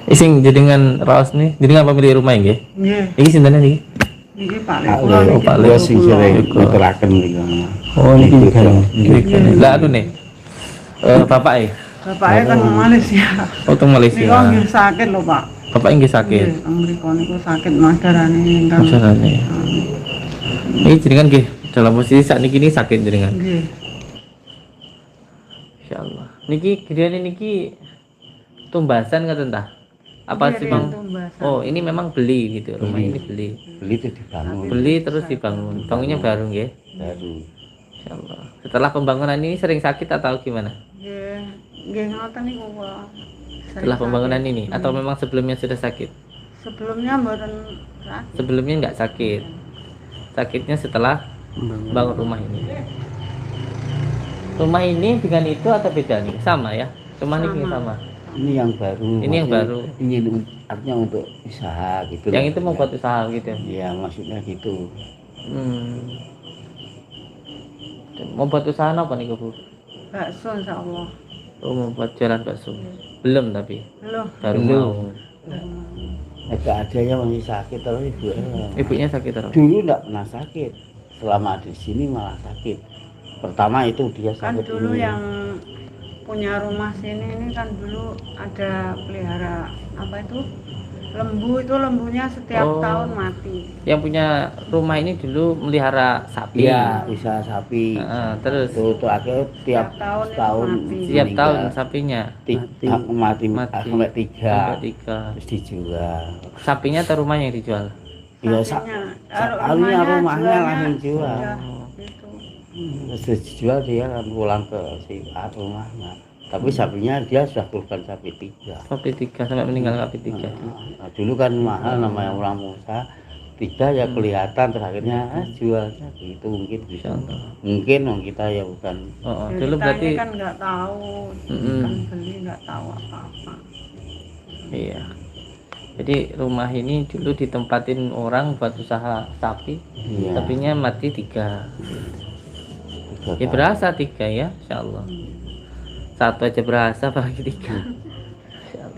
Ising jenengan raos nih, jenengan pemilik rumah nggih. Nggih. Iki sinten niki? Iki Pak Lek. Pak Kula Lek, niki Pak kula Lek. sing sering ngeteraken niku. Oh niki Niku, kan. niku. Lah anu nih. Bapak Bapaknya kan wong Malaysia. oh teng Malaysia. Niku nggih sakit lho, Pak. Bapak nggih sakit. Nggih, teng mriku niku sakit madarane ingkang. Masalahnya. Ini jenengan nggih dalam posisi saat niki ini sakit jenengan. Nggih. Insyaallah. Niki gedene niki tumbasan ngoten tah? Apa sih Bang? Tumbasan. Oh, ini memang beli gitu. Rumah ini beli. Beli itu dibangun Beli terus dibangun. Bangunnya baru nggih. baru. Insyaallah. Setelah pembangunan ini sering sakit atau gimana? Nggih, nggih ngoten niku, Pak. Setelah pembangunan ini atau memang sebelumnya sudah sakit? Sebelumnya mboten sakit. Sebelumnya nggak sakit. Sakitnya setelah bangun rumah ini. Rumah ini dengan itu atau beda nih? Sama ya? Rumah ini sama. Ini yang baru. Ini yang maksudnya baru. Ini artinya untuk usaha gitu. Yang loh. itu mau buat usaha gitu. Iya, maksudnya gitu. Hmm. Mau buat usaha apa nih Bu? Bakso insyaallah. Oh, mau buat jualan bakso. Belum tapi Lho, baru Belum. mau. Agak ada yang masih sakit terus ibu. Ibunya sakit terus. Dulu enggak pernah sakit. Selama di sini malah sakit. Pertama itu dia kan sakit dulu ini. yang punya rumah sini ini kan dulu ada pelihara apa itu lembu, itu lembunya setiap Oh. tahun mati. Yang punya rumah ini dulu melihara sapi. Iya, bisa sapi. Terus Tuh akhirnya tiap tahun itu tahun mati. setiap meninggal. tahun sapinya mati Mati. sampai tiga. sampai 3. Terus dijual. Sapinya atau rumahnya yang dijual? Iya, Sapinya, rumahnya jualnya langsung jual. udah gitu. Terus dijual dia kan pulang ke si rumahnya. Tapi sapinya dia sudah kurban sapi 3. Sapi 3 sampai meninggal sapi 3. Nah, dulu kan mahal namanya orang Musa. 3 ya kelihatan terakhirnya jual gitu mungkin bisa. Mungkin orang kita ya bukan. Oh, Jadi dulu kita berarti ini kan nggak tahu, kan beli nggak tahu apa-apa. iya. Jadi rumah ini dulu ditempatin orang buat usaha sapi. Iya. Sapinya mati 3. Tiga Ya tahun. berasa 3 ya, insyaallah. Satu aja berasa apalagi 3.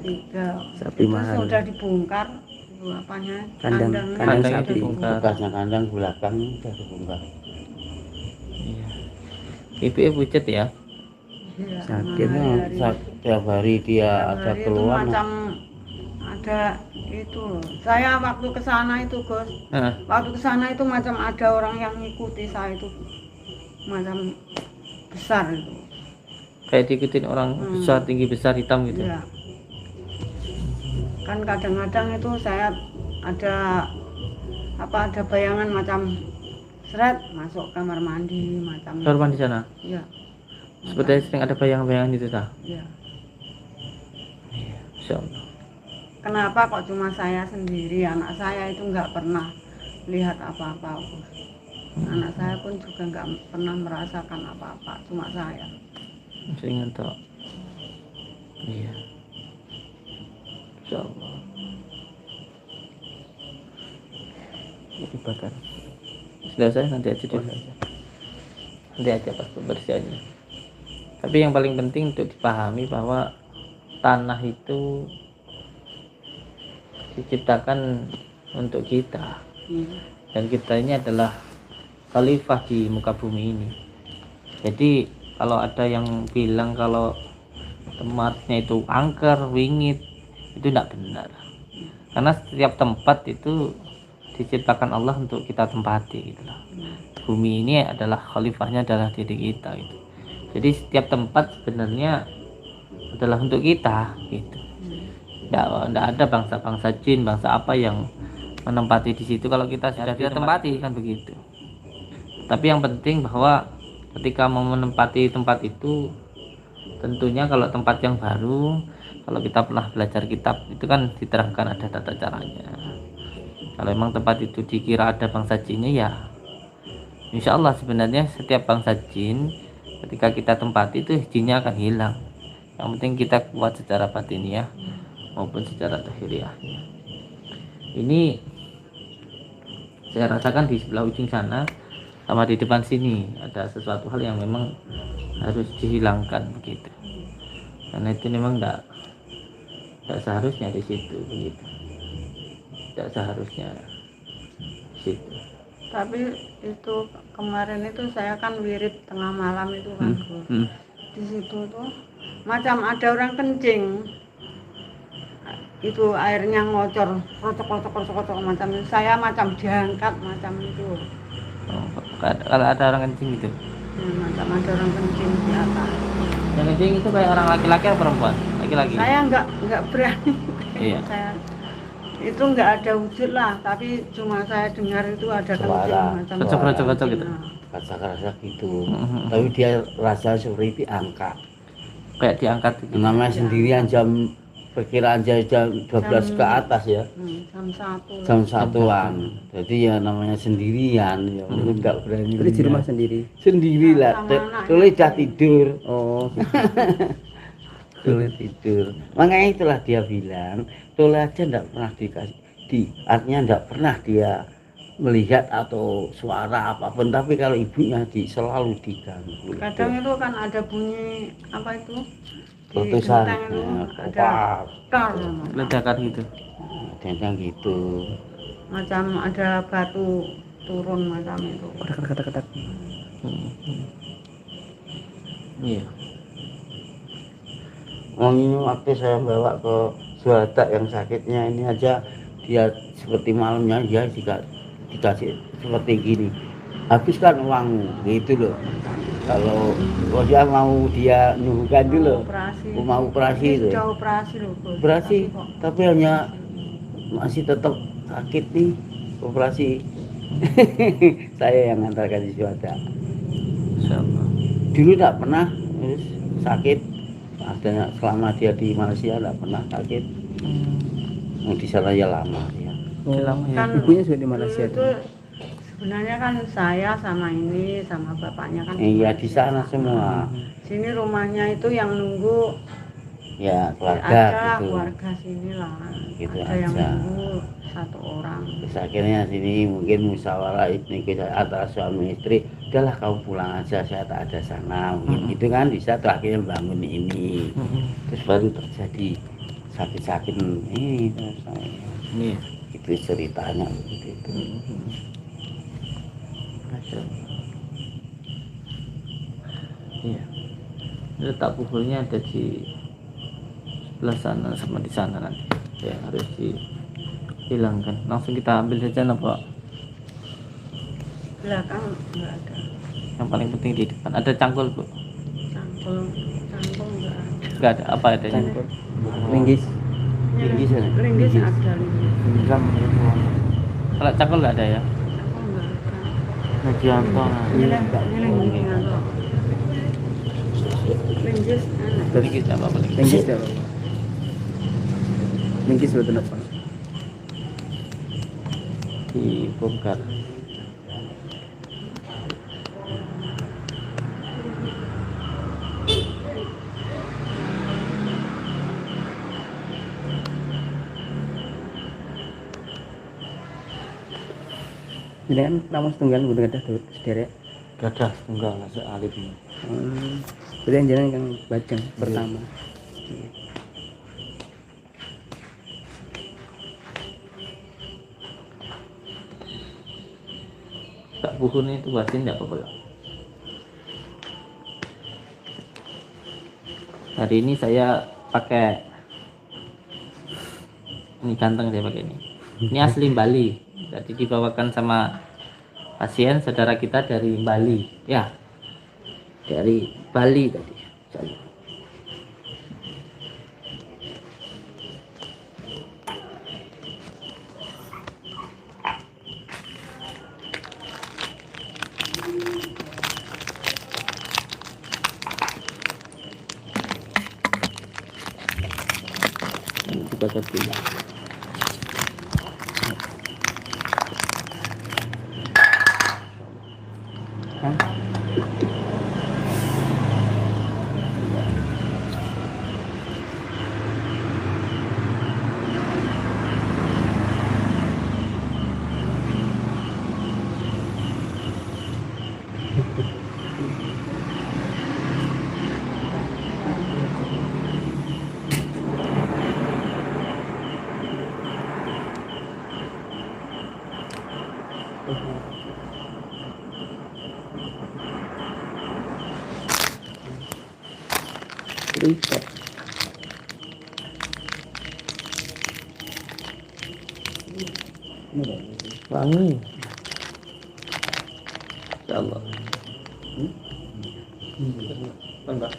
Tiga. Sapi Itu mahal. sudah dibongkar itu apanya? Kandang Kandang sapi. itu bongkar. Bekasnya kandang belakang udah dibongkar. Iya. Ibu pucet ya. Iya, Sakitnya hari-hari. tiap hari dia Tiap ada hari itu keluar. macam ada itu loh. Saya waktu ke sana itu Gus, Nah, waktu ke sana itu macam ada orang yang ngikuti saya itu macam besar itu. kayak diikutin orang besar, tinggi besar, hitam gitu. Iya. Kan kadang-kadang itu saya ada ada bayangan macam seret masuk kamar mandi macam. Kamar mandi sana. Iya. Sepertinya sering ada bayangan-bayangan itu tah. Iya. Insyaallah. Kenapa kok cuma saya sendiri, anak saya itu nggak pernah lihat apa-apa. Gus. Anak saya pun juga nggak pernah merasakan apa-apa, cuma saya. Sering ngentok. Iya. Insyaallah. Dibakar. Sudah saya nanti aja dulu aja. Nanti aja pas pembersihannya. Tapi yang paling penting untuk dipahami bahwa tanah itu diciptakan untuk kita, dan kita ini adalah khalifah di muka bumi ini. Jadi kalau ada yang bilang kalau tempatnya itu angker, wingit, itu tidak benar. Karena setiap tempat itu diciptakan Allah untuk kita tempati gitu loh. Bumi ini adalah khalifahnya adalah diri kita gitu. Jadi setiap tempat sebenarnya adalah untuk kita gitu. Tidak ada bangsa-bangsa jin, bangsa apa yang menempati di situ kalau kita sudah ditempati kan begitu. Tapi yang penting bahwa ketika mau menempati tempat itu, tentunya kalau tempat yang baru, kalau kita pernah belajar kitab itu kan diterangkan ada tata caranya. Kalau memang tempat itu dikira ada bangsa jinnya, ya insya Allah sebenarnya setiap bangsa jin ketika kita tempati itu jinnya akan hilang. Yang penting kita kuat secara batiniah maupun secara zahiriahnya. Ini saya rasakan di sebelah ujung sana sama di depan sini ada sesuatu hal yang memang harus dihilangkan begitu. Karena itu memang Tidak seharusnya di situ begitu. Tidak seharusnya di situ. Tapi itu kemarin itu saya kan wirid tengah malam itu kan, Gus. Di situ tuh macam ada orang kencing. Itu airnya ngocor, kocok macam itu. Saya macam diangkat macam itu. Oh, kalau ada orang kencing gitu. Ya, macam ada orang kencing di atas. Yang kencing itu kayak orang laki-laki atau perempuan? Laki-laki. Saya nggak berani. Iya. Saya itu nggak ada wujud lah, tapi cuma saya dengar itu ada kencing Suara. macam Kocok-kocok gitu. Nah, Rasa gitu. Tapi dia rasa seperti angkat. Kayak diangkat gitu. Namanya sendirian jam perkiraan jam 12 ke atas ya. jam 1. Jam satuan. Jadi ya namanya sendirian ya. Enggak berani. Itu di rumah sendiri. Sendiri lah. Sama anaknya. Tuli dah tidur. Oh, Tuli tidur. Makanya itulah dia bilang, Tuli aja enggak pernah artinya enggak pernah dia melihat atau suara apapun, tapi kalau ibunya selalu diganggu. Kadang itu kan ada bunyi apa itu di Letusan, genteng itu ya, ada kar, Ledakan gitu. yang gitu. macam ada batu turun macam itu. ketak. Iya. Ini waktu saya bawa ke Suhada yang sakitnya ini aja, dia seperti malamnya dia juga dikasih seperti gini, habiskan uangmu gitu loh. Kalau dia mau dia nyuguhkan dulu, mau operasi itu. Sudah operasi loh, Bos. Operasi, Tapi kok tapi hanya masih tetap sakit nih operasi. Saya yang antarkan di Suhada. Insyaallah. Dulu tidak pernah sakit, adanya selama dia di Malaysia tidak pernah sakit. Di sana ya lama ya. Oh, Lama ya. kan ibunya juga di Malaysia. dulu itu sebenarnya kan saya sama ini sama bapaknya kan Iya di sana semua. sini rumahnya itu yang nunggu Ya keluarga ada gitu. keluarga sini lah, Gitu ada yang aja. nunggu 1 orang. Terus akhirnya sini mungkin musyawarah ini kita antara suami istri, udahlah kamu pulang aja, saya tak ada sana. Mungkin gitu kan bisa terakhir bangun ini. Terus baru terjadi sakit-sakit ini. Iya. Itu ceritanya begitu itu. Masya Allah. Iya. Letak kuburnya ada di sebelah sana sama di sana nanti. Ya harus dihilangkan. Langsung kita ambil saja lah, Pak. Belakang nggak ada. Yang paling penting di depan. Ada cangkul, Bu? Cangkul nggak ada. Enggak ada. Apa adanya? Cangkul. Linggis. Linggis ya? Linggis ada linggis. Kalau cangkul enggak ada ya? Cangkul nggak ada. Najianto. Ini linggis ada. Linggis ada. Linggis apa apa linggis? Linggis dah. Linggis betul apa? Dibongkar. Ini kan namun setunggal udah ada tuh sederek. Gadah tunggal sealim. Berarti yang jalan yang bajang pertama. Tak buku itu batin enggak apa-apa. Hari ini saya pakai ini kantong, saya pakai ini. Ini asli Bali. Jadi dibawakan sama pasien saudara kita dari Bali. Ya. Dari Bali tadi. Ini juga terpilih. lipat. Wangi. Insyaallah. Tambah.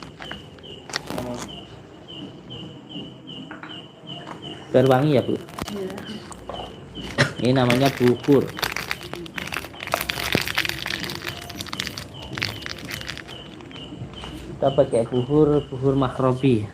Biar wangi ya, Bu. Iya. Ini namanya bukur. Kita pakai bukur makrobi.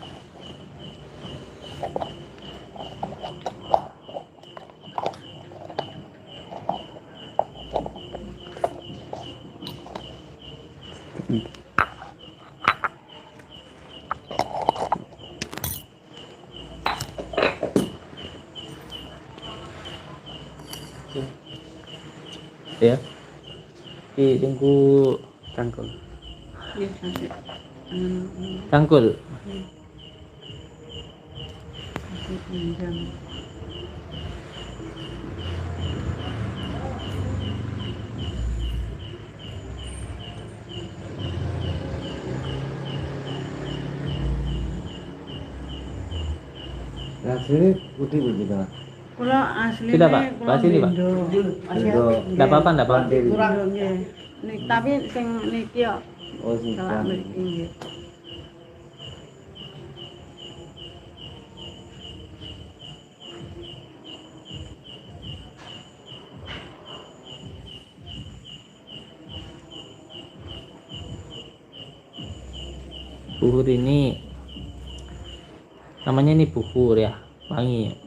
Ya, tunggu Cangkul. Iya, sampai. cangkul. Sampai panjang. Nah, sini putih begitu. Kula asline Tidak, Pak. kula Pak, sini, Pak. Indo. Indo. Enggak apa-apa, enggak apa-apa. Indo nggih. Tapi sing niki kok Oh, sih. salah mriki nggih. Bukur ini namanya ini bukur ya, wangi.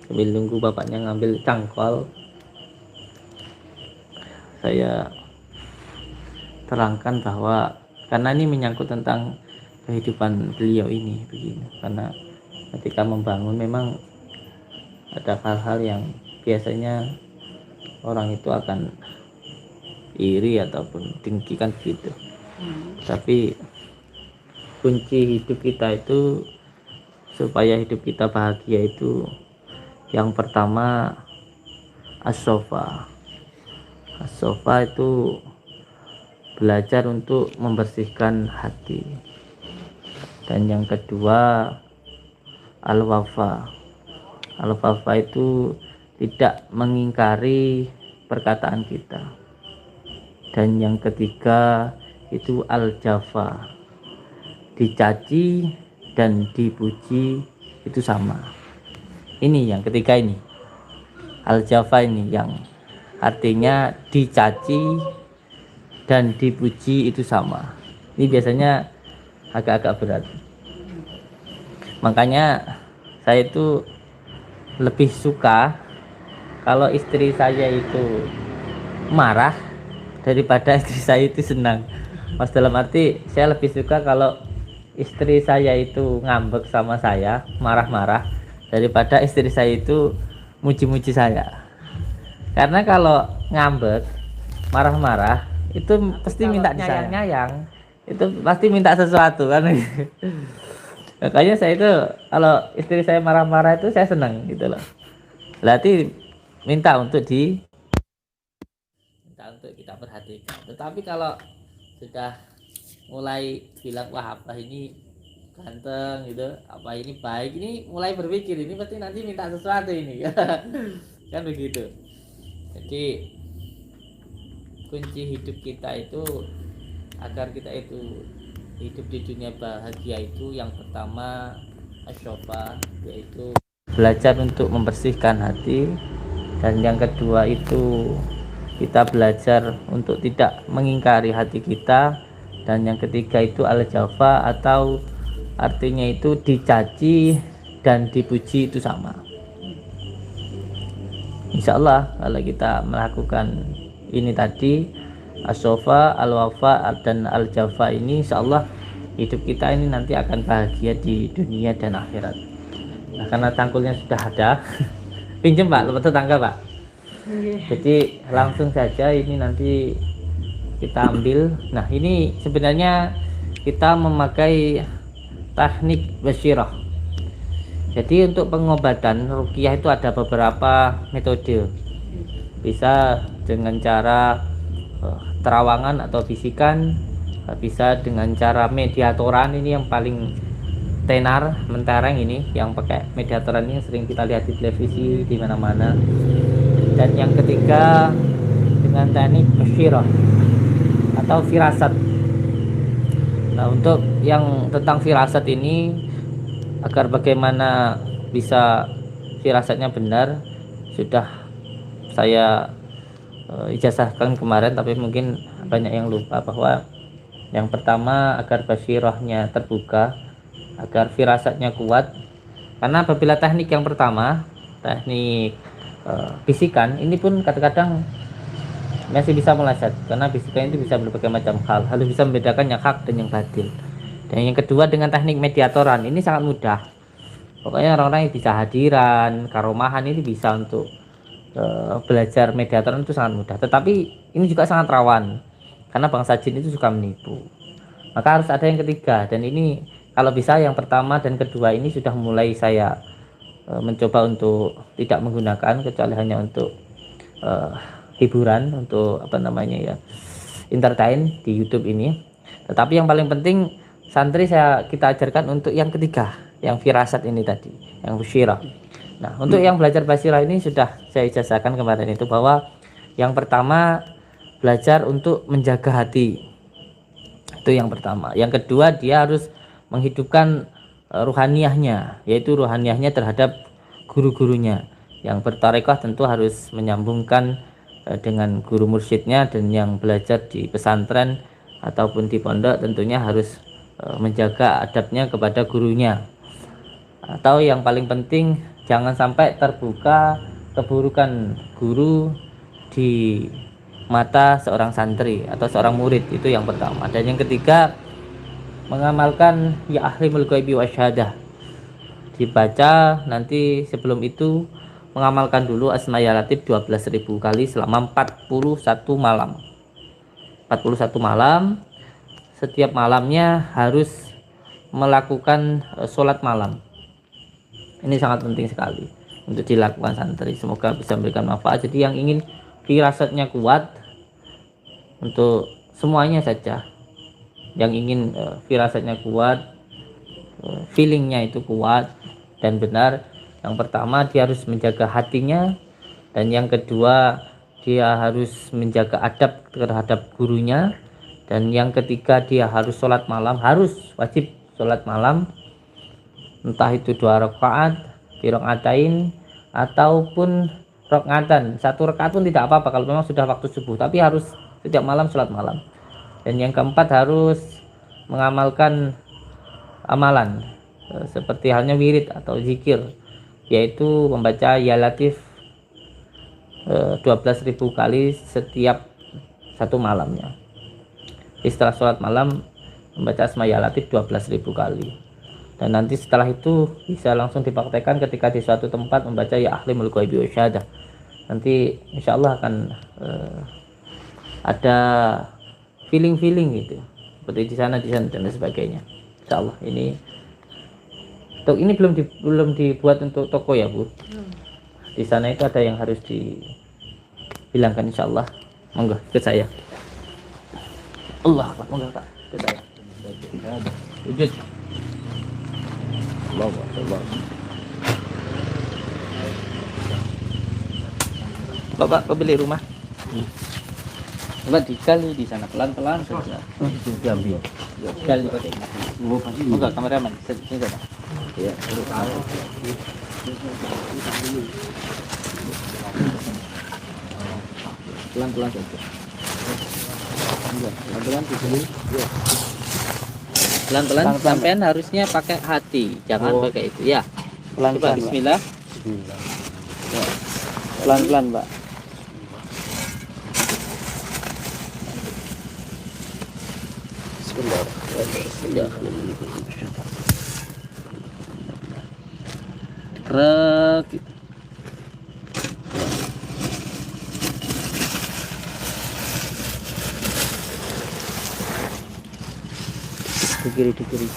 Sambil nunggu bapaknya ngambil cangkol, saya terangkan bahwa karena ini menyangkut tentang kehidupan beliau ini begini, karena ketika membangun memang ada hal-hal yang biasanya orang itu akan iri ataupun dengki kan gitu. Tapi kunci hidup kita itu supaya hidup kita bahagia itu yang pertama as-sofa. As-sofa itu belajar untuk membersihkan hati. Dan yang kedua al-wafa. Al-wafa itu tidak mengingkari perkataan kita. Dan yang ketiga itu al-jafa. Dicaci dan dipuji itu sama. Ini yang ketiga ini. Al-jafa ini yang artinya dicaci dan dipuji itu sama. Ini biasanya agak-agak berat. Makanya saya itu lebih suka kalau istri saya itu marah daripada istri saya itu senang. Mas, dalam arti saya lebih suka kalau istri saya itu ngambek sama saya, marah-marah, daripada istri saya itu muji-muji saya. Karena kalau ngambek, marah-marah, itu pasti minta nyayang-nyayang, itu pasti minta sesuatu kan. Makanya saya itu kalau istri saya marah-marah itu saya senang gitu loh. Berarti minta untuk kita perhatikan. Tetapi kalau sudah mulai bilang wah apa ini ganteng gitu, apa ini baik, ini mulai berpikir ini pasti nanti minta sesuatu ini. Kan begitu. Jadi kunci hidup kita itu agar kita itu hidup di dunia bahagia itu yang pertama asyofa, yaitu belajar untuk membersihkan hati, dan yang kedua itu kita belajar untuk tidak mengingkari hati kita, dan yang ketiga itu al-jafa atau artinya itu dicaci dan dipuji itu sama. Insya Allah kalau kita melakukan ini tadi as-sofa, al-wafa dan al-jafa ini, insya Allah hidup kita ini nanti akan bahagia di dunia dan akhirat. Nah, karena tangkulnya sudah ada, pinjam Pak, lepas tetangga Pak. Jadi langsung saja ini nanti kita ambil. Nah, ini sebenarnya kita memakai teknik basyirah. Jadi untuk pengobatan ruqyah itu ada beberapa metode. Bisa dengan cara terawangan atau bisikan, bisa dengan cara mediatoran. Ini yang paling tenar, mentereng, ini yang pakai mediatoran ini sering kita lihat di televisi di mana-mana. Dan yang ketiga dengan teknik basyirah atau firasat. Nah, untuk yang tentang firasat ini, agar bagaimana bisa firasatnya benar, sudah saya ijazahkan kemarin, tapi mungkin banyak yang lupa bahwa yang pertama agar basyirahnya terbuka, agar firasatnya kuat. Karena apabila teknik yang pertama, teknik bisikan, ini pun kadang-kadang masih bisa meleset, karena bisikan itu bisa berbagai macam hal, harus bisa membedakan yang hak dan yang batil. Dan yang kedua dengan teknik mediatoran, ini sangat mudah. Pokoknya orang-orang yang bisa hadiran, karomahan ini bisa untuk belajar mediatoran itu sangat mudah. Tetapi ini juga sangat rawan, karena bangsa jin itu suka menipu. Maka harus ada yang ketiga, dan ini kalau bisa yang pertama dan kedua ini sudah mulai saya mencoba untuk tidak menggunakan, kecuali hanya untuk hiburan, untuk apa namanya ya, entertain di YouTube ini. Tetapi yang paling penting santri kita ajarkan untuk yang ketiga, yang firasat ini tadi, yang basyirah. Nah, untuk yang belajar basyirah ini sudah saya ijazahkan kemarin itu, bahwa yang pertama belajar untuk menjaga hati. Itu yang pertama. Yang kedua, dia harus menghidupkan ruhaniyahnya, yaitu ruhaniyahnya terhadap guru-gurunya. Yang bertarekah tentu harus menyambungkan dengan guru mursyidnya, dan yang belajar di pesantren ataupun di pondok tentunya harus menjaga adabnya kepada gurunya. Atau yang paling penting, jangan sampai terbuka keburukan guru di mata seorang santri atau seorang murid. Itu yang pertama. Dan yang ketiga, mengamalkan ya ahlimul ghaibi wasyahadah. Dibaca nanti sebelum itu, mengamalkan dulu Asma Ya Latif 12.000 kali selama 41 malam. 41 malam. Setiap malamnya harus melakukan sholat malam. Ini sangat penting sekali untuk dilakukan santri. Semoga bisa memberikan manfaat. Jadi yang ingin firasatnya kuat, untuk semuanya saja, yang ingin firasatnya kuat, feelingnya itu kuat dan benar, yang pertama dia harus menjaga hatinya, dan yang kedua dia harus menjaga adab terhadap gurunya, dan yang ketiga dia harus sholat malam, harus wajib sholat malam, entah itu 2 rakaat, birokaatain, ataupun rakaatan 1 rakaat pun tidak apa-apa kalau memang sudah waktu subuh, tapi harus setiap malam sholat malam. Dan yang keempat, harus mengamalkan amalan seperti halnya wirid atau zikir, yaitu membaca Ya Latif 12.000 kali setiap satu malamnya. Setelah sholat malam membaca Asma Ya Latif 12.000 kali, dan nanti setelah itu bisa langsung dipraktekkan ketika di suatu tempat membaca Ya Ahlimul Ghaibi Wasyahadah. Nanti insya Allah akan ada feeling gitu, seperti di sana dan sebagainya. Insya Allah ini belum dibuat untuk toko ya Bu. Di sana itu ada yang harus dibilangkan, insya Allah. Monggo ke saya. Allah, monggo Pak, ke saya. Wujud. Allah. Bapak pemilik rumah. Coba digali di sana pelan-pelan saja. Diambil. Gali pakai ini. Monggo kameramen, sini Pak. Ya. Pelan-pelan saja. Pelan-pelan di sini. Pelan-pelan, sampean harusnya pakai hati, jangan pakai itu ya. Coba bismillah. Ya. Pelan-pelan, Pak. Rek. Di kiri.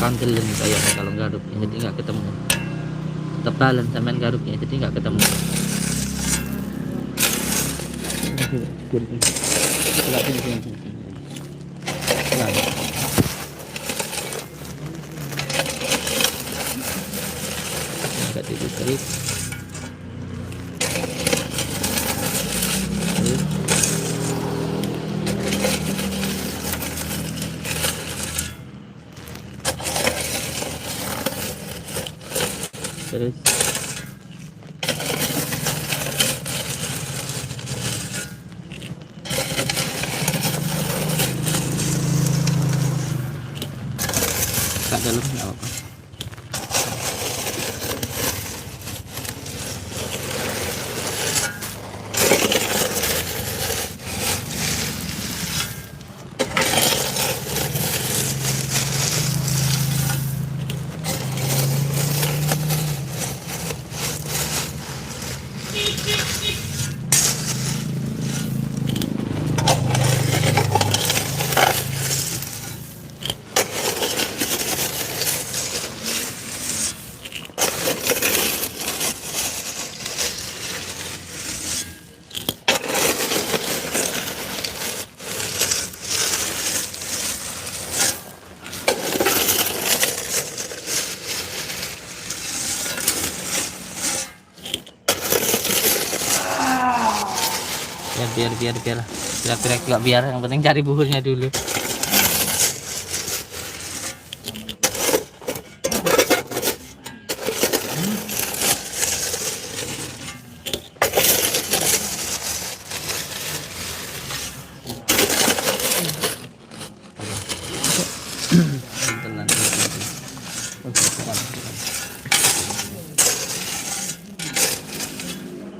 kangelan kayaknya kalau garuknya, jadi nggak ketemu. Tebalan sampean garuknya, jadi nggak ketemu. Coba sini. Nah, Agak ditarik. Terus kat dalam nggak apa-apa. Ya biar kira-kira juga biar, yang penting cari buburnya dulu.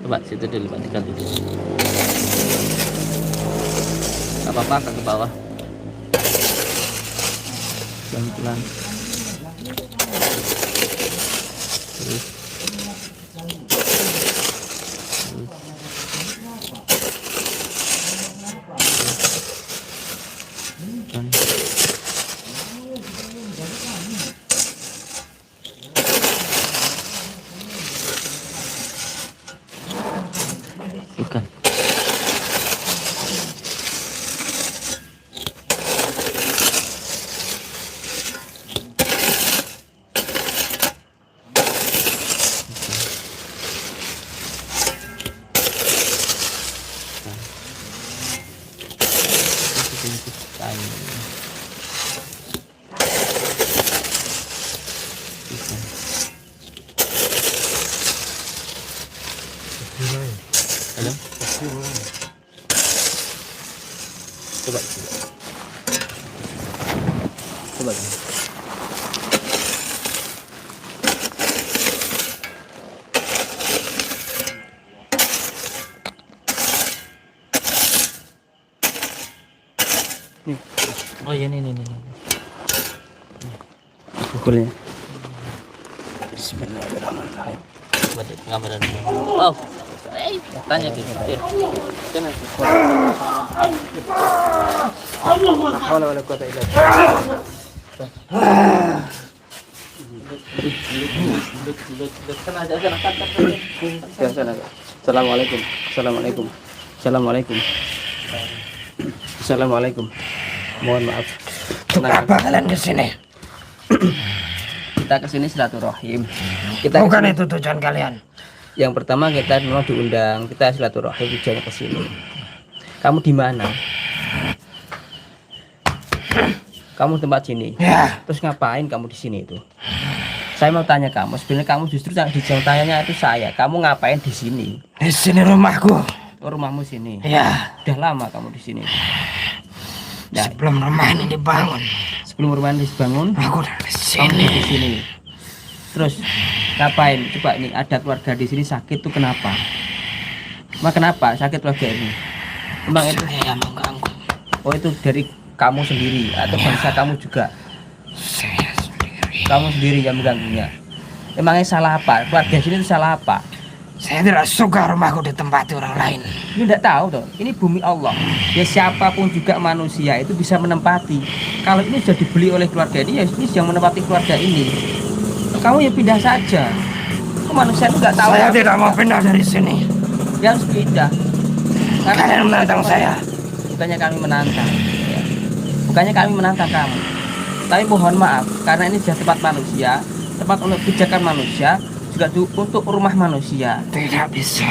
Coba situ dulu Pak, tinggal dulu. Gak apa-apa, ke bawah. Pelan-pelan. Terus. Bukan. Halo? Coba. Coba. nih Oh iya nih. pukulnya. Bismillahirrahmanirrahim. Coba deh gambaran. Wow. Tanya gitu. Sana. Hawla wala quwata illa billah. Sana. Assalamualaikum. Mohon maaf. Kenapa kalian kesini? Kita kesini silaturahim. Bukan itu tujuan kalian. Yang pertama kita memang diundang, kita silaturahim tujuannya ke sini. Kamu di mana? Kamu tempat sini. Ya, Terus ngapain kamu di sini itu? Saya mau tanya kamu, sebenarnya kamu justru yang tanyanya itu saya. Kamu ngapain di sini? di sini rumahku. Oh, rumahmu sini. Ya, Udah lama kamu di sini. Nah, sebelum rumah ini dibangun, sebelum rumah ini dibangun, aku udah di kamu sini. di sini. Terus ngapain? Coba ini ada keluarga di sini sakit tuh kenapa? Kenapa sakit keluarga ini? Emang itu Saya mengganggu. oh itu dari kamu sendiri atau bangsa kamu juga? Saya sendiri. Kamu sendiri yang mengganggunya. Emangnya salah apa? Keluarga sini itu salah apa? Saya tidak suka rumahku ditempati orang lain. Ini tidak tahu toh, ini bumi Allah. Ya siapapun juga manusia itu bisa menempati. Kalau ini sudah dibeli oleh keluarga ini, ya ini yang menempati keluarga ini. Kamu ya pindah saja. Manusia itu nggak tahu. Saya tidak mau pindah dari sini. Ya harus pindah. Kalian menantang saya. Bukannya kami menantang. Ya. Bukannya kami menantang kamu. Tapi mohon maaf, karena ini sudah tempat manusia, tempat untuk pijakan manusia, juga untuk rumah manusia. Tidak bisa.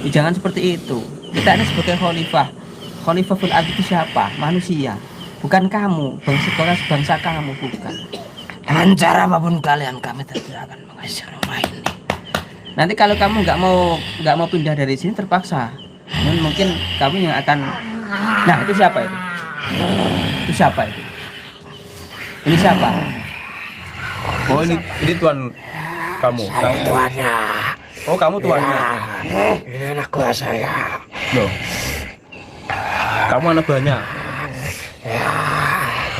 Ya, jangan seperti itu. Kita ini sebagai khalifah. Khalifah fil ardi itu siapa? Manusia. Bukan kamu, bangsa kamu bukan. Dengan cara apapun kalian, kami tidak akan mengusir rumah ini. Nanti kalau kamu nggak mau pindah dari sini terpaksa, mungkin kamu yang akan. Nah itu siapa itu? Itu siapa itu? Ini siapa? Oh ini tuan kamu. Tuannya. Oh kamu tuannya. Ini anak buah saya. Loh. Kamu anak buahnya.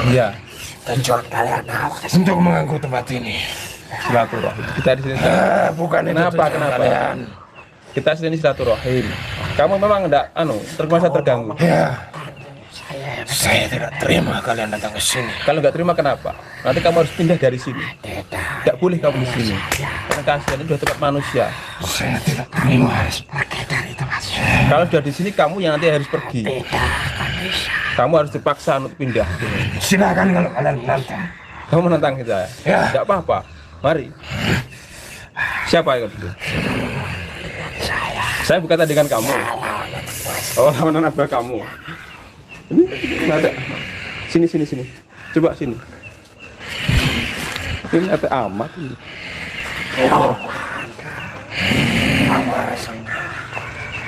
Iya. Tujuan kalian apa? Untuk mengganggu tempat ini. Silaturahim. Kita di sini. Bukan itu Kenapa? tujuan Kenapa? kalian. Kita di sini silaturahim. Kamu memang enggak terkuasa terganggu. Ya. Saya tidak terima kalian datang ke sini. Kalau nggak terima kenapa? Nanti kamu harus pindah dari sini. Tidak boleh kamu di sini. Karena kasihan ini sudah tempat manusia. Saya tidak terima harus pergi dari tempat ini. Kalau sudah di sini kamu yang nanti harus pergi. Kamu harus dipaksa untuk pindah. Silakan kalau kalian menantang. Kamu menentang kita ya? Ya. Tidak apa-apa. Mari. Siapa yang itu? Saya bukan tandingan kamu. Oh, lawan anak buah kamu. Ini ada. Sini. Coba sini. Ini ada amat ini.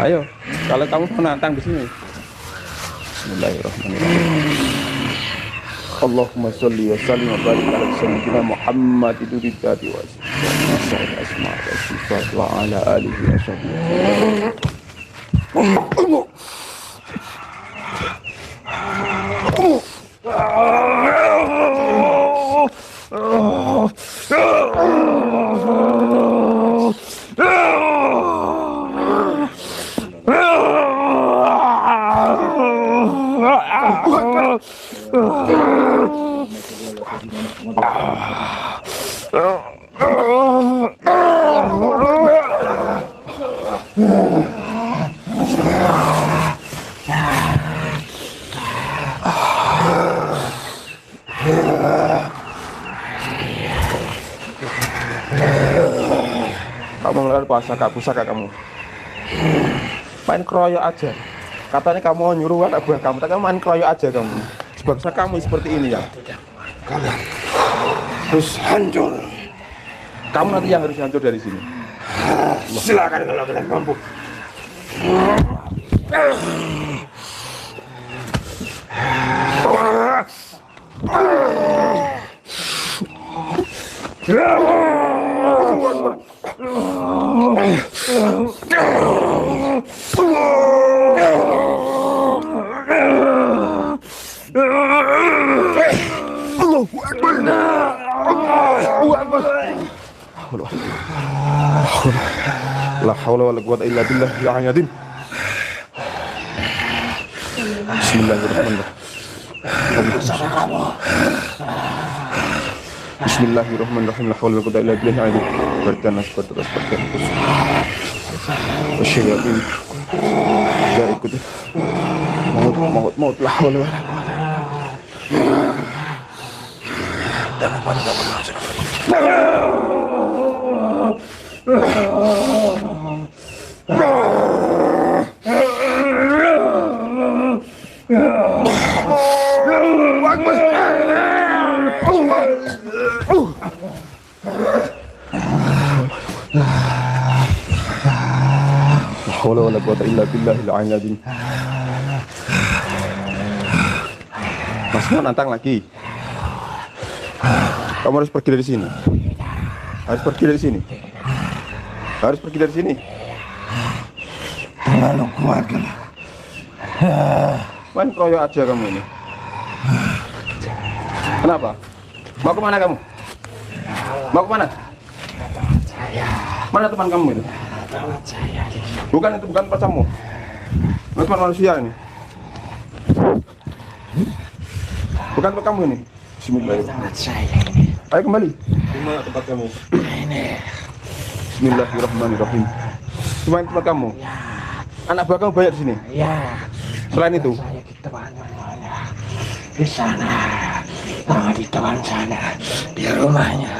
Ayo, kalau kamu menantang di sini. Bismillahirrahmanirrahim. Allahumma sholli wa sallim wa barik ala sayyidina Muhammad itu bidati wa asma wa sifat wa ala alihi wa sahbihi. Kamu ngeliat pusaka kamu main keroyok aja. Katanya kamu nyuruh anak buah kamu, tapi kamu main keroyok aja kamu. Bangsa kamu seperti ini ya. Kalian harus hancur. Kamu nanti yang harus hancur dari sini. Silakan kalau kalian mampu. La haula wala quwwata illa billah ya ayadin. Bismillahirrahmanirrahim. Bismillahirrahmanirrahim. La haula wala quwwata illa billah ya ayadin. Bertanas berterus. Wasyayatin. Ya ikut. Maut la haula wala haula wala quwwata illa billahil aliyyil azim. Masih mau nantang lagi? Kamu harus pergi dari sini. Harus pergi dari sini. Harus pergi dari sini. Terlalu kuat kan? Main keroyok aja kamu ini. Kenapa? Mau kemana kamu? Mau kemana? Mana teman kamu itu? tempat saya. Bukan, itu bukan tempat kamu. Itu tempat manusia ini. Bukan tempat kamu ini. Bismillahirrahmanirrahim. Tempat saya ini. Ayo kembali. Di mana tempat kamu? Ini. Bismillahirrahmanirrahim. Di mana tempat kamu? Ya. Anak buah kamu banyak di sini. Ya. Selain itu, Saya di depan mana? Di sana. Di depan sana. Di rumahnya.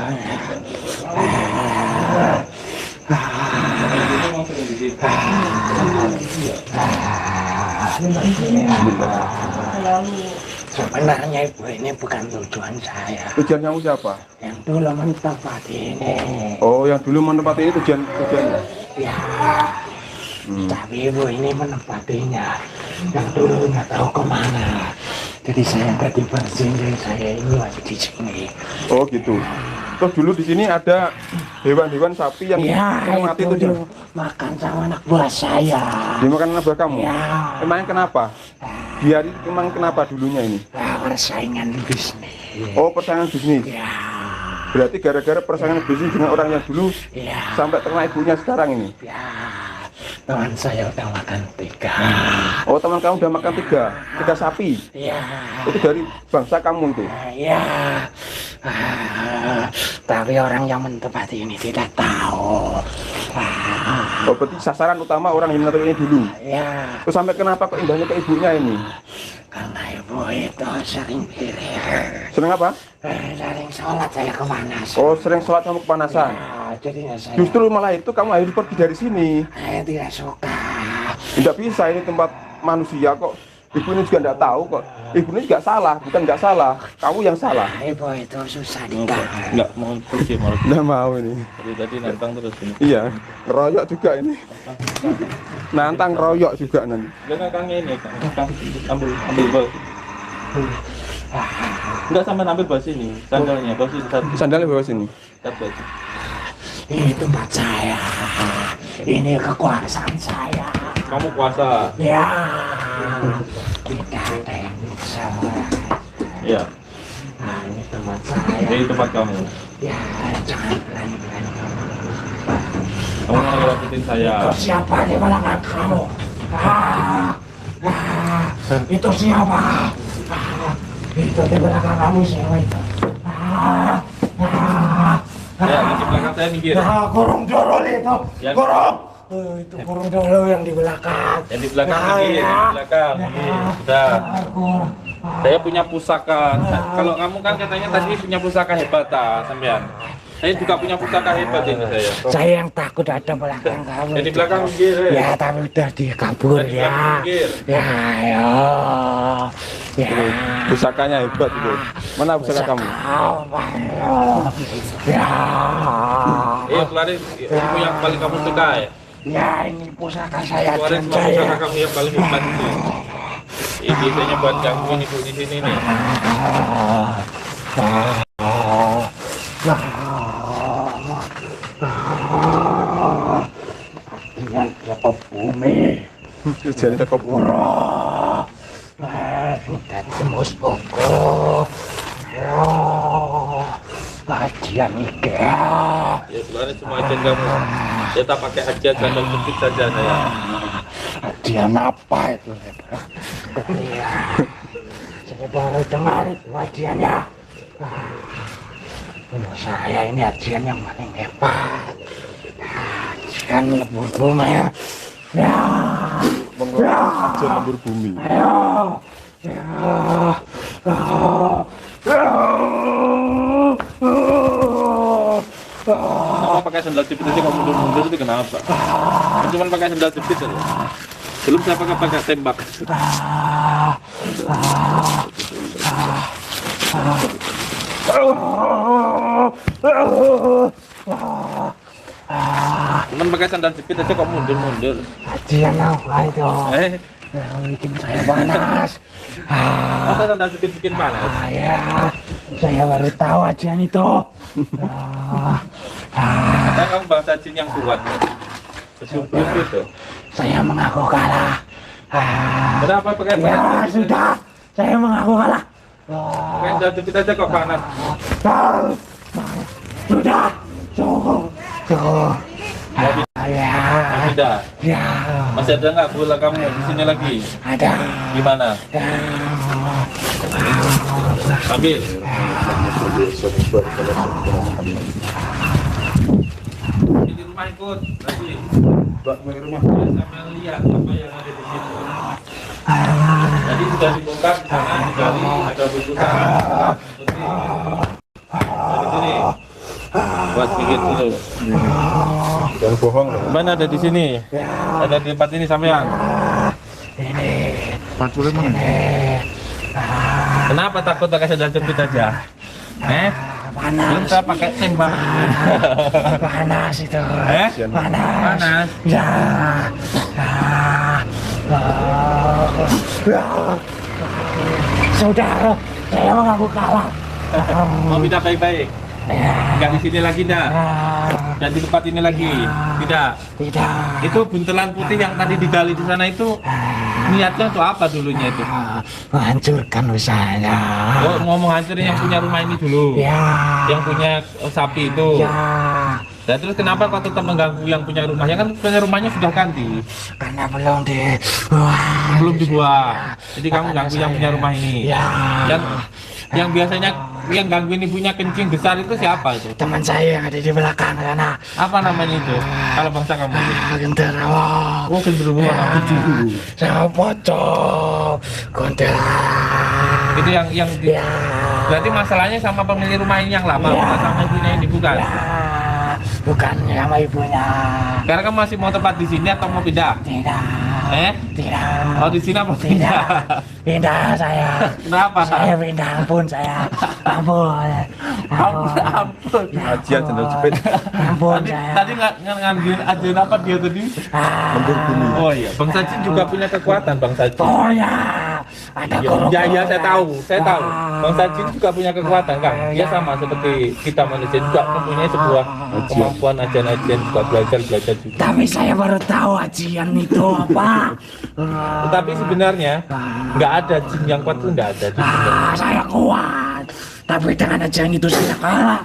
Sebenarnya ibu ini bukan tujuan saya. tujuan kamu siapa? Yang dulu menempati ini. Oh, yang dulu menempati ini tujuannya. Ya. Tapi ibu ini menempatinya. Yang dulu nggak tahu kemana. Jadi saya tadi bersinggah, saya ini masih di sini. Oh, gitu. Terus dulu di sini ada hewan-hewan sapi yang Ya, mati itu itu. dulu makan sama anak buah saya. Dimakan anak buah kamu? Ya. Emangnya kenapa? Biar emang kenapa dulunya ini? Persaingan bisnis. Oh, persaingan bisnis. Ya. Berarti gara-gara persaingan bisnis dengan orang yang dulu Ya. sampai terkena ibunya sekarang ini. Ya. Teman saya udah makan 3. Oh, teman kamu udah makan 3 sapi. Ya. Itu dari bangsa kamu itu. Ya. Tapi orang yang menempati ini tidak tahu. Oh, berarti sasaran utama orang yang menentukan ini dulu. Ya. Terus sampai kenapa kok indahnya ke ibunya ini? Karena ibu itu sering diri. Sering apa? Sering sholat saya kepanasan. Oh, sering sholat kamu kepanasan. Ya, jadinya saya Justru malah itu kamu harus pergi dari sini. tidak suka. Tidak bisa, ini tempat manusia kok. Ibu ini juga tidak tahu kok. Ibu ini juga salah, bukan nggak salah. Kamu yang salah. Ibu itu susah dikat. Enggak mau pergi, mau Nggak mau ini. tadi nantang terus ini. Iya, royok juga ini. Nantang royok juga nanti. Jangan kangnya ini, kang ambil bal. Enggak sampai ambil bal sini, sandalnya bal sini satu. Sandalnya bawa sini. Satu. Ini tempat saya. Ini kekuasaan saya. Kamu kuasa. Ya. Tidak ada yang bisa. Iya. Nah, ini tempat saya. Ini tempat kamu. Ya, jangan berani-berani. Kamu mau ngelakuin saya. Itu siapa di belakang kamu? Itu siapa? Itu di belakang kamu siapa itu? Ya, di belakang saya minggir. Kurung dulu itu. Ya. Kurung. Itu kurung dulu yang di belakang. Yang di belakang minggir, yang di belakang. Minggir. Sudah. Kurung. Saya punya pusaka. Kalau kamu kan katanya tadi punya pusaka hebat, sampean. Saya juga punya pusaka hebat ini saya. Saya yang takut ada belakang kamu. Yang di belakang minggir. Ya, tapi udah dikabur Yang di ya. belakang minggir. Ya, ayo. Ya. Pusakanya hebat itu. Mana pusaka kamu? Ya. Keluarin ilmu yang paling kamu suka ya. Ya, ini pusaka saya. Keluarin semua pusaka kamu yang paling hebat itu. Ini biasanya buat gangguin ibu di sini nih. Dengan siapa bumi. Jadi kok Kita tembus buku. Kajian IKEA. Ya keluarin semua ajian kamu. Saya tak pakai ajian sandal jepit saja saya. Kajian apa itu? Iya. Saya baru dengar itu kajiannya. Menurut saya ini ajian yang paling hebat. Ajian lebur bumi ya. Ya. ajian lembur bumi. Ayo. Kenapa pakai sandal jepit aja kamu mundur-mundur itu kenapa? Cuma pakai sandal jepit aja. Belum saya pakai tembak. Cuman pakai sandal jepit aja kok mundur-mundur. Ajian apa itu? Bikin saya panas. Masa sandal jepit bikin panas? Ya, saya baru tahu ajian itu. Karena kamu bangsa jin yang kuat. Subur itu. Saya mengaku kalah. Kenapa pakai Ya sudah, saya mengaku kalah. pakai sandal jepit aja kok panas? Sudah, cukup. ya. Sudah. Ya. Masih ada nggak bola kamu di sini lagi? Ada. Gimana? Ambil. Di rumah ikut lagi. Sampai lihat apa yang ada di situ. Jadi sudah dibongkar di sana, digali, ada butuhan. Di sini. Buat pikir dulu. Jangan bohong. Mana ada di sini? Ada di tempat ini sampean. Patulnya mana? Kenapa takut pakai sandal jepit aja? Belum saya pakai tembak. Panas itu. Panas. Ya. Saudara, saya mengaku kalah. Mau pindah baik-baik? Enggak di sini lagi dah. Dan di tempat ini lagi. Tidak. Tidak. Itu buntelan putih yang tadi digali di sana itu niatnya untuk apa dulunya itu? Menghancurkan usahanya. Oh, ngomong hancurin yang punya rumah ini dulu. Ya. Yang punya sapi itu. Ya. Dan terus kenapa kok tetap mengganggu yang punya rumah? Ya kan punya rumahnya sudah ganti. Karena belum Belum dibuat. Jadi kamu ganggu yang punya rumah ini. Ya. Yang biasanya yang gangguin ibunya kencing besar itu siapa itu? Teman saya yang ada di belakang sana. Apa namanya itu? Kalau bangsa kamu itu? Genderuwo. Oh, genderuwo namanya. Sama pocong. Genderuwo. Itu yang Ya. berarti masalahnya sama pemilik rumah ini yang lama, Ya. bukan sama ibunya yang dibuka. Ya. Bukan sama ibunya. Sekarang kamu masih mau tempat di sini atau mau pindah? Tidak. Tidak. Oh, di sini apa Tidak. pindah? Pindah saya. Kenapa? Saya pindah, ampun saya. Ampun. Ampun. Ajian sandal jepit. Ampun Tadi saya. tadi nggak ngambil ajaran apa dia tadi? Lembur bumi. Oh iya, Bang Sajin juga punya kekuatan, Bang Sajin. Oh ya. Ada Ya, saya tahu. Bang Sajin juga punya kekuatan, Kang. Dia sama seperti kita manusia juga mempunyai sebuah kemampuan ajian-ajian juga belajar juga. Tapi saya baru tahu ajian itu apa. Tetapi sebenarnya nggak ada jin yang kuat itu nggak ada. di sini. Saya kuat. Tapi dengan ajian itu saya kalah.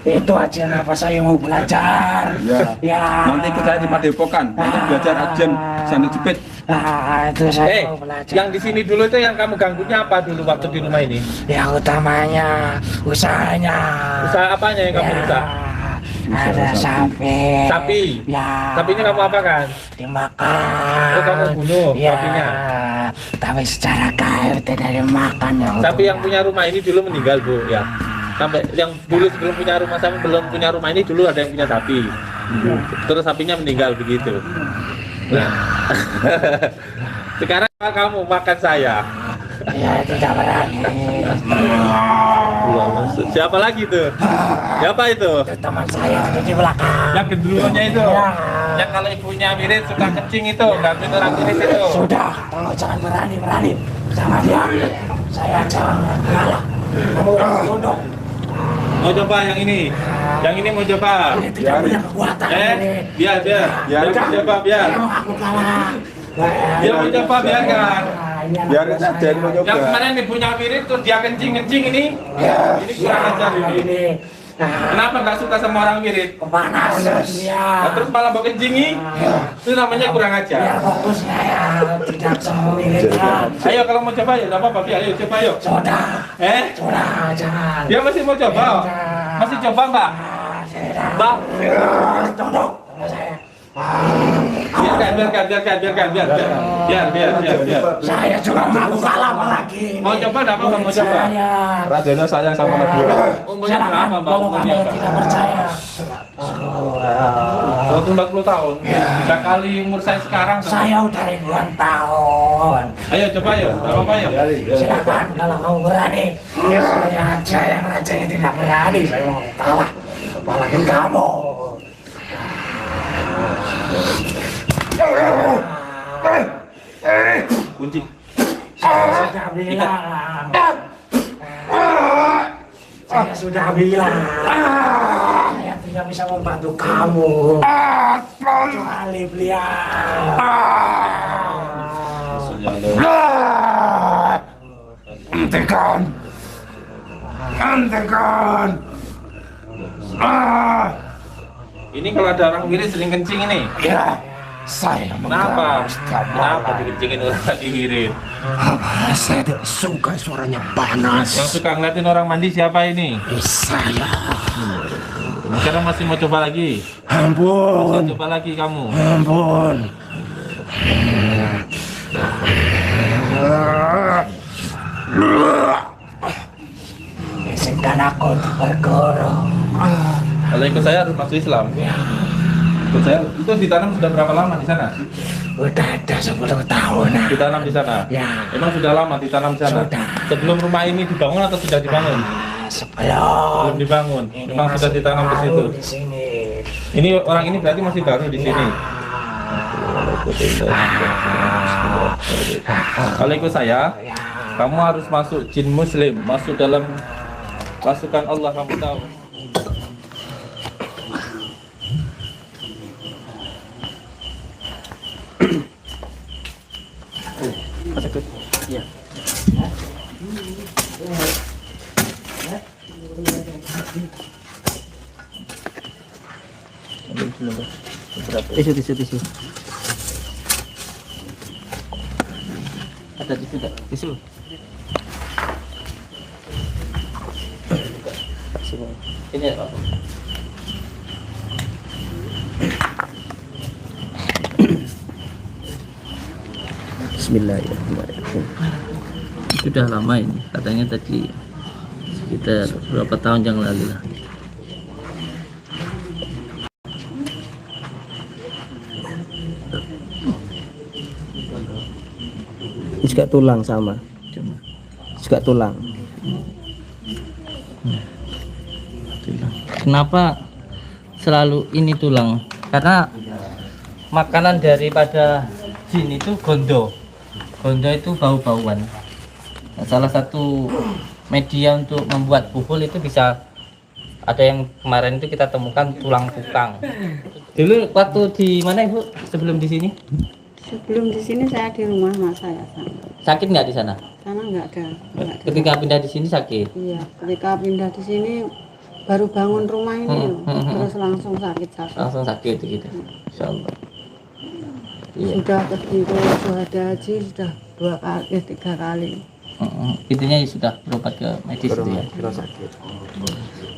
Itu ajian apa saya mau belajar. Ya. Nanti ikut saya di Padepokan. Nanti belajar ajian sandal jepit. Itu saya mau belajar. Yang di sini dulu itu yang kamu ganggunya apa dulu waktu di rumah ini? Yang utamanya usahanya. Usaha apanya yang kamu rusak? Ada sapi. Sapi. Ya. Sapinya kamu apakan? Dimakan. Oh, kamu bunuh Ya. sapinya? Tapi secara gaib tidak dimakan ya. Sapi yang punya rumah ini dulu meninggal, Bu, ya. Sampai yang dulu sebelum punya rumah, sampai belum punya rumah ini dulu ada yang punya sapi. Terus sapinya meninggal begitu. Nah. Sekarang kamu makan saya. Ya tidak berani. Siapa lagi tuh? Siapa itu? Itu teman saya ada di belakang. Yang genderuwonya itu. Ya. Yang kalau ibunya mirip suka kencing itu, gangguin orang mirip itu. Sudah, tolong jangan berani sama dia. Saya jangan kalah. Kamu harus tunduk. Mau coba yang ini? Yang ini mau coba? Dia tidak punya kekuatan. Biar. Biar mau coba, biar. Saya mau aku kalah. Dia mau coba, biarkan. Biarin aja yang mau Yang nyoba. kemarin ibunya mirip tuh dia kencing ini. Ini kurang ajar ini. Kenapa nggak suka sama orang mirip? Kepanasan dia. Nah, terus malah mau kencingi? Itu namanya kurang Biar ajar. fokusnya ya tidak semua miripnya. Ayo kalau mau coba ya, nggak apa-apa. Ayo coba yuk. Sudah, Dia jangan. masih mau coba? Masih coba Mbak? Tidak. Mbak? Tunduk sama saya. Biar. Saya juga mau kalah apalagi. Mau coba nggak apa-apa, mau coba? Saya. Rajanya sayang sama Nabi. Umurnya berapa Mbak? Kalau kamu Umurnya tidak percaya. 40 tahun. Tiga kali umur saya sekarang. Saya udah ribuan tahun. Ayo coba yuk, nggak apa-apa yuk. Silakan kalau kamu berani. Saya aja yang rajanya tidak berani. Saya mau kalah. Apalagi kamu. Kunci. Saya sudah bilang. Saya tidak bisa membantu kamu. Kecuali beliau. Hentikan. Ini kalau ada orang wirid sering kencing ini. Ya, saya Kenapa? mengganggu setiap Kenapa malam. dikencingin orang lagi wirid? Saya tidak suka suaranya panas. Yang suka ngeliatin orang mandi siapa ini? Saya. Sekarang masih mau coba lagi? Ampun, Masih coba lagi kamu? ampun. Izinkan aku untuk berguru. Kalau ikut saya harus masuk Islam. Ikut saya itu ditanam sudah berapa lama di sana? Udah ada 10 tahun. Ditanam di sana. Ya. Emang sudah lama ditanam di sana? Sudah. Sebelum rumah ini dibangun atau sudah dibangun? Sebelum Belum dibangun. ini Memang sudah masih ditanam di baru situ. di sini. Ini orang ini berarti masih baru di sini. Kalau ikut saya, kamu harus masuk jin muslim, masuk dalam pasukan Allah, kamu tahu. Tisu. Ada tisu tak? Tisu. Ini ya Pak. Bismillahirrahmanirrahim. Sudah lama ini, katanya tadi sekitar berapa tahun yang lalu lah. Ini juga tulang sama. Cuma Juga tulang. kenapa selalu ini tulang? Karena makanan daripada jin itu gondo. Gondo itu bau-bauan. Nah, salah satu media untuk membuat buhul itu bisa ada yang kemarin itu kita temukan tulang tukang. Dulu waktu di mana Ibu? Sebelum di sini? Sebelum di sini saya di rumah mas saya sana. Sakit nggak di sana? Sana nggak ada. Ketika pindah di sini sakit. Iya, ketika pindah di sini baru bangun rumah ini loh, terus langsung sakit. Langsung sakit gitu. Insyaallah. Iya. Sudah pergi ke Syuhada Haji sudah 2 kali, 3 kali. Intinya sudah berobat ke medis itu ya.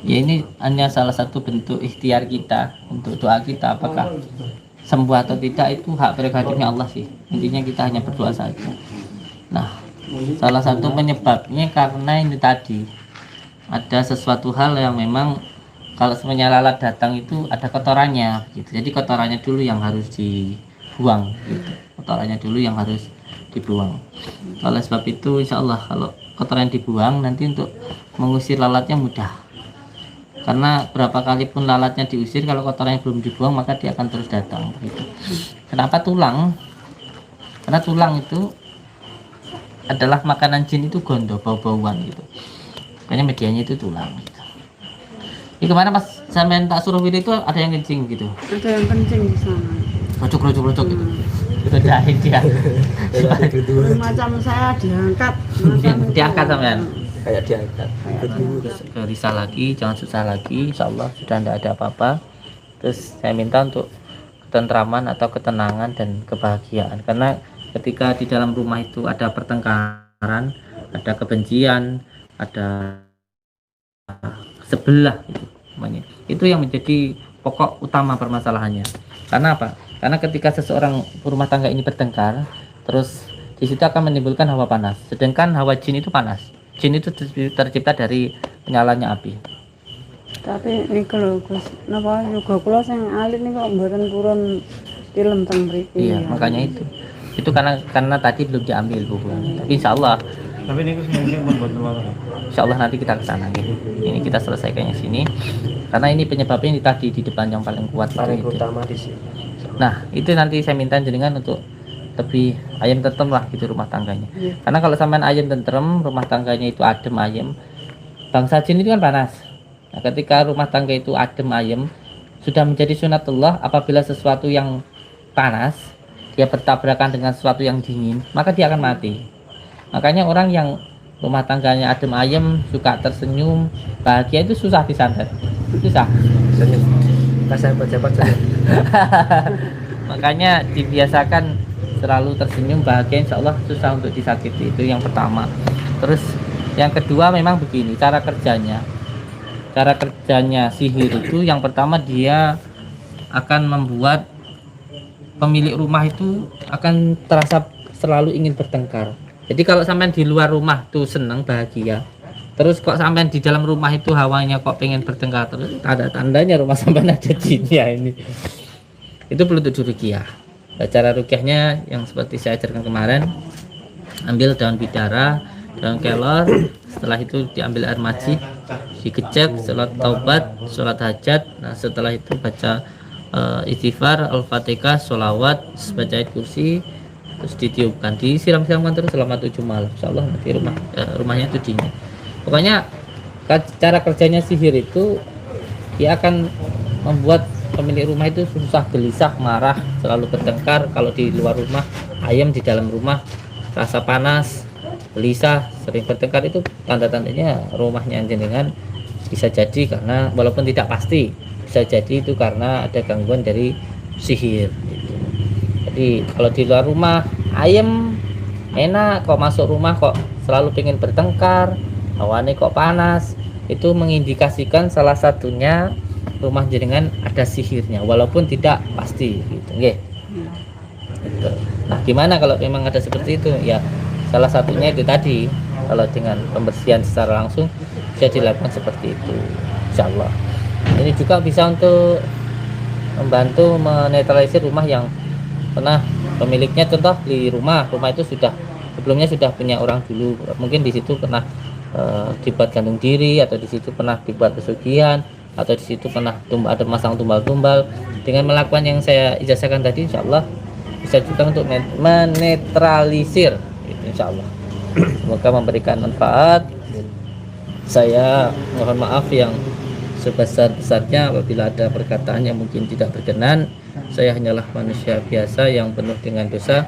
Ya ini hanya salah satu bentuk ikhtiar kita untuk doa kita, apakah sembuh atau tidak itu hak prerogatifnya Allah sih. Intinya kita hanya berdoa saja. Nah, salah satu penyebabnya karena ini tadi ada sesuatu hal yang memang kalau semuanya lalat datang itu ada kotorannya gitu. Jadi kotorannya dulu yang harus dibuang gitu. Kotorannya dulu yang harus dibuang. Oleh sebab itu insya Allah kalau kotoran dibuang nanti untuk mengusir lalatnya mudah. Karena berapa kali pun lalatnya diusir, kalau kotorannya belum dibuang maka dia akan terus datang gitu. Kenapa tulang? Karena tulang itu adalah makanan jin, itu gondo, bau-bauan gitu. Makanya medianya itu tulang gitu. Ini kemana pas sampean tak suruh video itu ada yang kencing gitu. Ada yang kencing di sana. Rocok gitu. Itu jahit dia. Macam saya diangkat. macam Diangkat itu. sampean. Kayak diangkat. Gelisah lagi, jangan susah lagi, insya Allah sudah tidak ada apa-apa. Terus saya minta untuk ketentraman atau ketenangan dan kebahagiaan, karena ketika di dalam rumah itu ada pertengkaran, ada kebencian, ada sebelah gitu, namanya. Itu yang menjadi pokok utama permasalahannya. Karena apa? Karena ketika seseorang rumah tangga ini bertengkar, terus di situ akan menimbulkan hawa panas, sedangkan hawa jin itu panas. Jin itu tercipta dari penyalanya api. Tapi ini kalau Gus, napa juga kula sing alit nih kok mboten purun film teng mriki. Iya, makanya itu. Itu karena tadi belum diambil bukunya. Tapi insya Allah. Tapi ini mungkin membuat telur. Insya Allah nanti kita ke sana gitu. Ini kita selesaikan yang sini. Karena ini penyebabnya ini tadi di depan yang paling kuat Paling itu. utama di sini. Nah, itu nanti saya minta jenengan untuk lebih ayam tentrem lah gitu rumah tangganya. Iya. Karena kalau sampean ayam tentrem, rumah tangganya itu adem ayem. Bangsa jin itu kan panas. Nah, ketika rumah tangga itu adem ayem, sudah menjadi sunatullah apabila sesuatu yang panas dia bertabrakan dengan sesuatu yang dingin, maka dia akan mati. Makanya orang yang rumah tangganya adem ayem, suka tersenyum, bahagia itu susah disantet. Susah. Kasih pejabat saja. Makanya dibiasakan selalu tersenyum, bahagia, insya Allah susah untuk disakiti. Itu yang pertama. Terus yang kedua memang begini cara kerjanya. Cara kerjanya sihir itu yang pertama dia akan membuat pemilik rumah itu akan terasa selalu ingin bertengkar. Jadi kalau sampean di luar rumah tuh senang bahagia, terus kok sampean di dalam rumah itu hawanya kok pengen bertengkar terus, tanda-tandanya rumah sampean ada jinnya ini. Itu perlu ruqyah. Nah, cara ruqyahnya yang seperti saya ajarkan kemarin, ambil daun bidara, daun kelor, setelah itu diambil air majid, dikecek, sholat taubat, sholat hajat. Nah setelah itu baca istighfar, al-fatihah, sholawat, baca ayat kursi, terus ditiupkan, disiram-siramkan terus selama 7 malam. Insyaallah nanti rumahnya itu dingin. Pokoknya cara kerjanya sihir itu dia akan membuat pemilik rumah itu susah, gelisah, marah, selalu bertengkar. Kalau di luar rumah ayam, di dalam rumah rasa panas, gelisah, sering bertengkar. Itu tanda-tandanya rumahnya jenengan bisa jadi karena walaupun tidak pasti, bisa jadi itu karena ada gangguan dari sihir gitu. Jadi kalau di luar rumah ayam enak, kok masuk rumah kok selalu pengen bertengkar, hawane kok panas, itu mengindikasikan salah satunya rumah jenengan ada sihirnya walaupun tidak pasti gitu. Nggih. Gitu. Nah gimana kalau memang ada seperti itu? Ya salah satunya itu tadi, kalau dengan pembersihan secara langsung bisa dilakukan seperti itu, insyaallah. Ini juga bisa untuk membantu menetralisir rumah yang pernah pemiliknya, contoh di rumah itu sudah sebelumnya sudah punya orang dulu, mungkin di situ pernah dibuat gantung diri, atau di situ pernah dibuat pesugihan, atau di situ pernah ada masang tumbal-tumbal. Dengan melakukan yang saya ijazahkan tadi, insyaallah bisa juga untuk menetralisir gitu, insyaallah. Semoga memberikan manfaat. Saya mohon maaf yang sebesar-besarnya apabila ada perkataan yang mungkin tidak berkenan. Saya hanyalah manusia biasa yang penuh dengan dosa.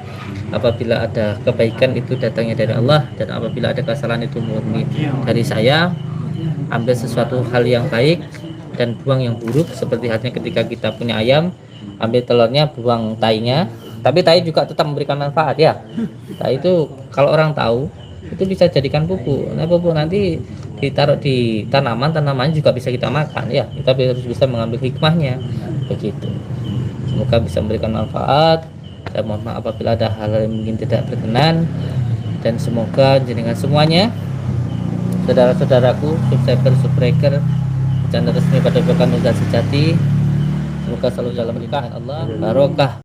Apabila ada kebaikan itu datangnya dari Allah, dan apabila ada kesalahan itu murni dari saya. Ambil sesuatu hal yang baik dan buang yang buruk, seperti halnya ketika kita punya ayam, ambil telurnya, buang tainya. Tapi tai juga tetap memberikan manfaat ya. Tai itu kalau orang tahu itu bisa jadikan pupuk. Nah pupuk nanti ditaruh di tanaman juga bisa kita makan ya. Kita harus bisa mengambil hikmahnya begitu. Semoga bisa memberikan manfaat. Saya mohon maaf apabila ada hal yang mungkin tidak berkenan, dan semoga jenengan semuanya, saudara-saudaraku, subscriber channel resmi pada Padepokan Nurul Sejati, semoga selalu dalam lindungan Allah, barokah.